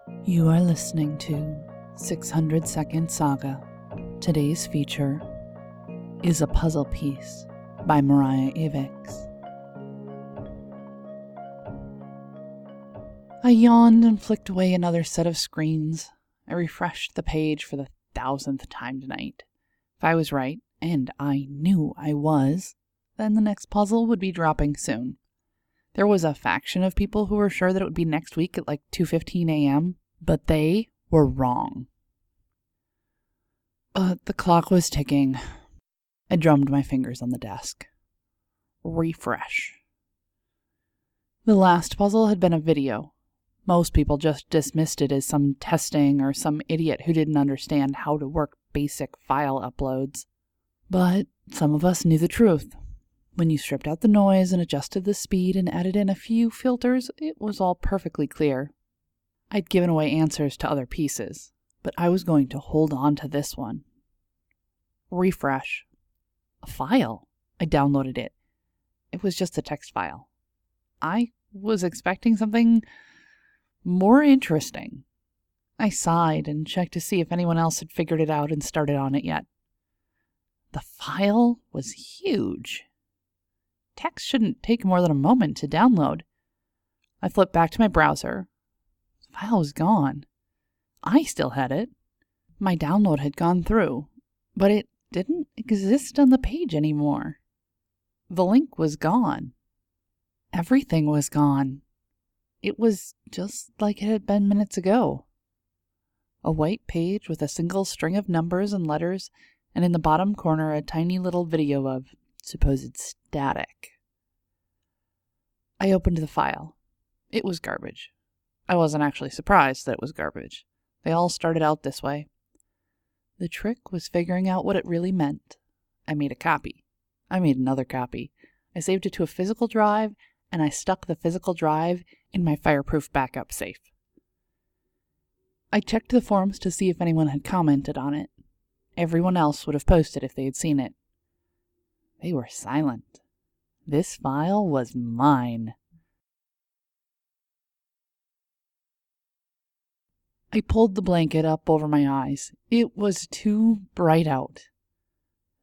You are listening to 600 Second Saga. Today's feature is A Puzzle Piece by Mariah Avix. I yawned and flicked away another set of screens. I refreshed the page for the 1000th time tonight. If I was right, and I knew I was, then the next puzzle would be dropping soon. There was a faction of people who were sure that it would be next week at like 2:15 a.m., but they were wrong. But the clock was ticking. I drummed my fingers on the desk. Refresh. The last puzzle had been a video. Most people just dismissed it as some testing or some idiot who didn't understand how to work basic file uploads. But some of us knew the truth. When you stripped out the noise and adjusted the speed and added in a few filters, it was all perfectly clear. I'd given away answers to other pieces, but I was going to hold on to this one. Refresh. A file. I downloaded it. It was just a text file. I was expecting something more interesting. I sighed and checked to see if anyone else had figured it out and started on it yet. The file was huge. Text shouldn't take more than a moment to download. I flipped back to my browser. The file was gone. I still had it. My download had gone through, but it didn't exist on the page anymore. The link was gone. Everything was gone. It was just like it had been minutes ago. A white page with a single string of numbers and letters, and in the bottom corner a tiny little video of supposed static. I opened the file. It was garbage. I wasn't actually surprised that it was garbage. They all started out this way. The trick was figuring out what it really meant. I made a copy. I made another copy. I saved it to a physical drive, and I stuck the physical drive in my fireproof backup safe. I checked the forums to see if anyone had commented on it. Everyone else would have posted if they had seen it. They were silent. This file was mine. I pulled the blanket up over my eyes. It was too bright out.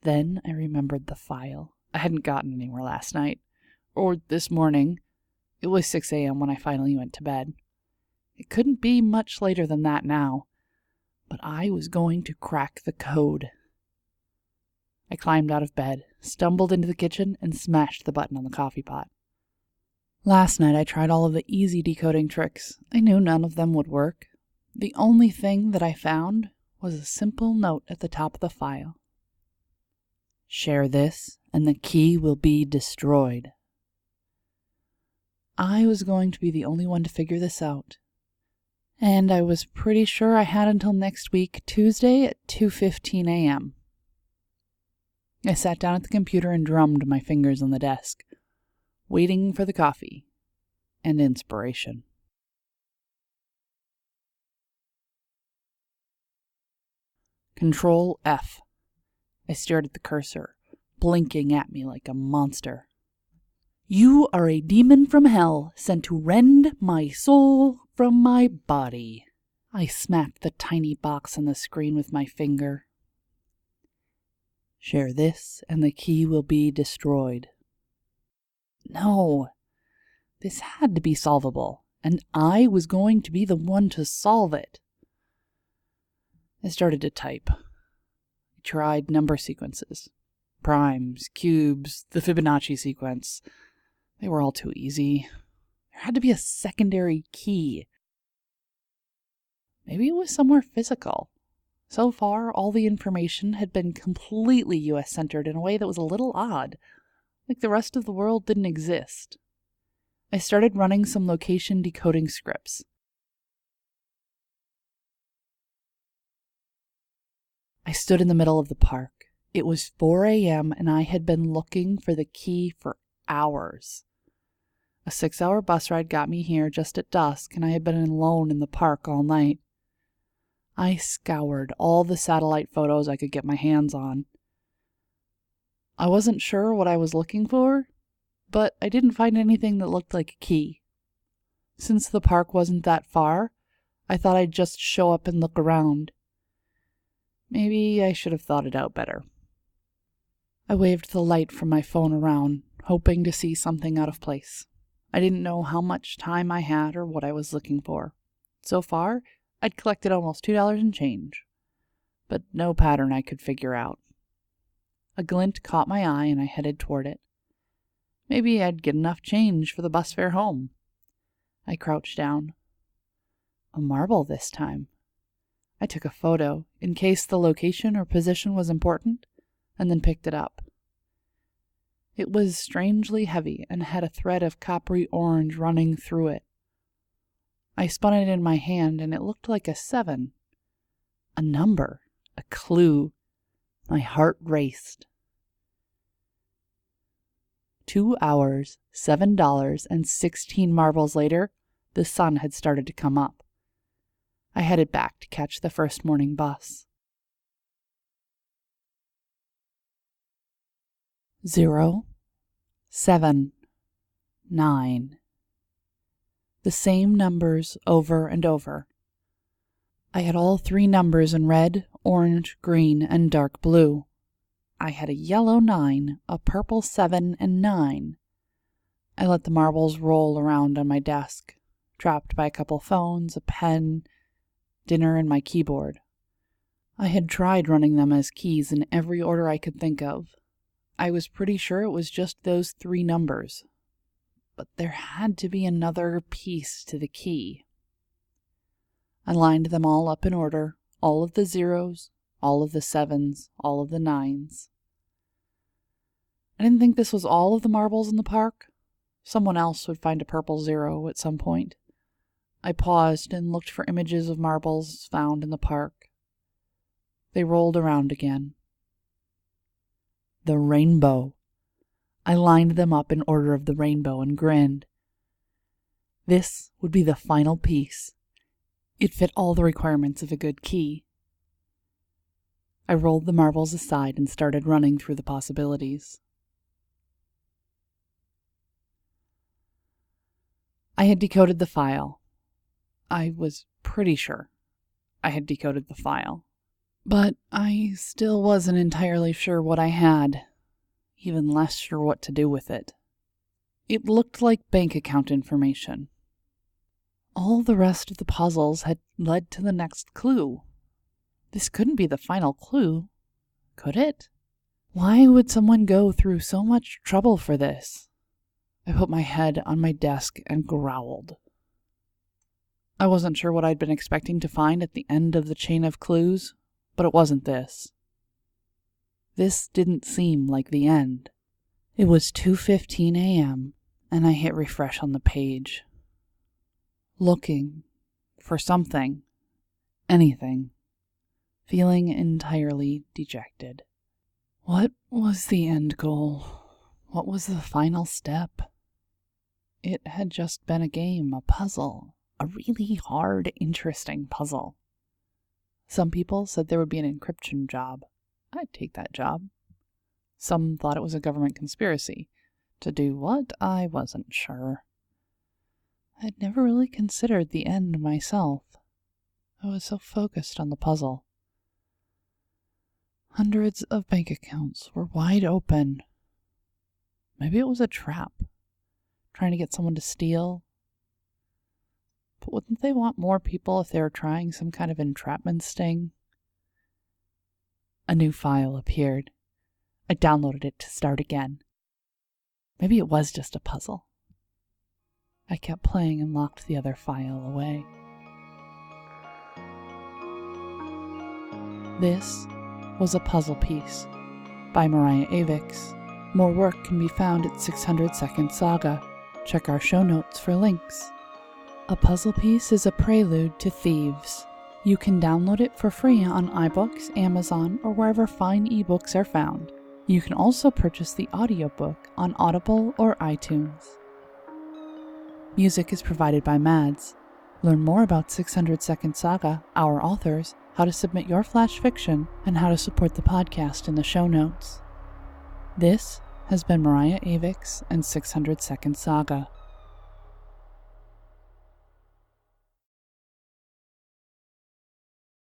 Then I remembered the file. I hadn't gotten anywhere last night. Or this morning. It was 6 a.m. when I finally went to bed. It couldn't be much later than that now. But I was going to crack the code. I climbed out of bed, stumbled into the kitchen, and smashed the button on the coffee pot. Last night I tried all of the easy decoding tricks. I knew none of them would work. The only thing that I found was a simple note at the top of the file. Share this, and the key will be destroyed. I was going to be the only one to figure this out. And I was pretty sure I had until next week, Tuesday at 2:15 a.m. I sat down at the computer and drummed my fingers on the desk, waiting for the coffee and inspiration. Control F. I stared at the cursor, blinking at me like a monster. You are a demon from hell, sent to rend my soul from my body. I smacked the tiny box on the screen with my finger. Share this, and the key will be destroyed. No, this had to be solvable, and I was going to be the one to solve it. I started to type. I tried number sequences. Primes, cubes, the Fibonacci sequence. They were all too easy. There had to be a secondary key. Maybe it was somewhere physical. So far, all the information had been completely US-centered in a way that was a little odd, like the rest of the world didn't exist. I started running some location decoding scripts. I stood in the middle of the park. It was 4 a.m. and I had been looking for the key for hours. A 6-hour bus ride got me here just at dusk, and I had been alone in the park all night. I scoured all the satellite photos I could get my hands on. I wasn't sure what I was looking for, but I didn't find anything that looked like a key. Since the park wasn't that far, I thought I'd just show up and look around. Maybe I should have thought it out better. I waved the light from my phone around, hoping to see something out of place. I didn't know how much time I had or what I was looking for. So far, I'd collected almost $2 in change, but no pattern I could figure out. A glint caught my eye and I headed toward it. Maybe I'd get enough change for the bus fare home. I crouched down. A marble this time. I took a photo in case the location or position was important, and then picked it up. It was strangely heavy and had a thread of coppery orange running through it. I spun it in my hand and it looked like a 7. A number, a clue. My heart raced. 2 hours, $7, and 16 marbles later, the sun had started to come up. I headed back to catch the first morning bus. 0, 7, 9. The same numbers over and over. I had all 3 numbers in red, orange, green, and dark blue. I had a yellow 9, a purple 7, and 9. I let the marbles roll around on my desk, trapped by a couple phones, a pen, dinner, and my keyboard. I had tried running them as keys in every order I could think of. I was pretty sure it was just those 3 numbers. But there had to be another piece to the key. I lined them all up in order, all of the 0s, all of the 7s, all of the 9s. I didn't think this was all of the marbles in the park. Someone else would find a purple 0 at some point. I paused and looked for images of marbles found in the park. They rolled around again. The rainbow. I lined them up in order of the rainbow and grinned. This would be the final piece. It fit all the requirements of a good key. I rolled the marbles aside and started running through the possibilities. I had decoded the file. I was pretty sure I had decoded the file. But I still wasn't entirely sure what I had, even less sure what to do with it. It looked like bank account information. All the rest of the puzzles had led to the next clue. This couldn't be the final clue, could it? Why would someone go through so much trouble for this? I put my head on my desk and growled. I wasn't sure what I'd been expecting to find at the end of the chain of clues, but it wasn't this. This didn't seem like the end. It was 2:15 a.m., and I hit refresh on the page. Looking for something, anything, feeling entirely dejected. What was the end goal? What was the final step? It had just been a game, a puzzle, a really hard, interesting puzzle. Some people said there would be an encryption job. I'd take that job. Some thought it was a government conspiracy. To do what? I wasn't sure. I'd never really considered the end myself. I was so focused on the puzzle. Hundreds of bank accounts were wide open. Maybe it was a trap, trying to get someone to steal. But wouldn't they want more people if they were trying some kind of entrapment sting? A new file appeared. I downloaded it to start again. Maybe it was just a puzzle. I kept playing and locked the other file away. This was A Puzzle Piece by Mariah Avix. More work can be found at 600 Second Saga. Check our show notes for links. A Puzzle Piece is a prelude to Thieves. You can download it for free on iBooks, Amazon, or wherever fine ebooks are found. You can also purchase the audiobook on Audible or iTunes. Music is provided by Mads. Learn more about 600 Second Saga, our authors, how to submit your flash fiction, and how to support the podcast in the show notes. This has been Mariah Avix and 600 Second Saga.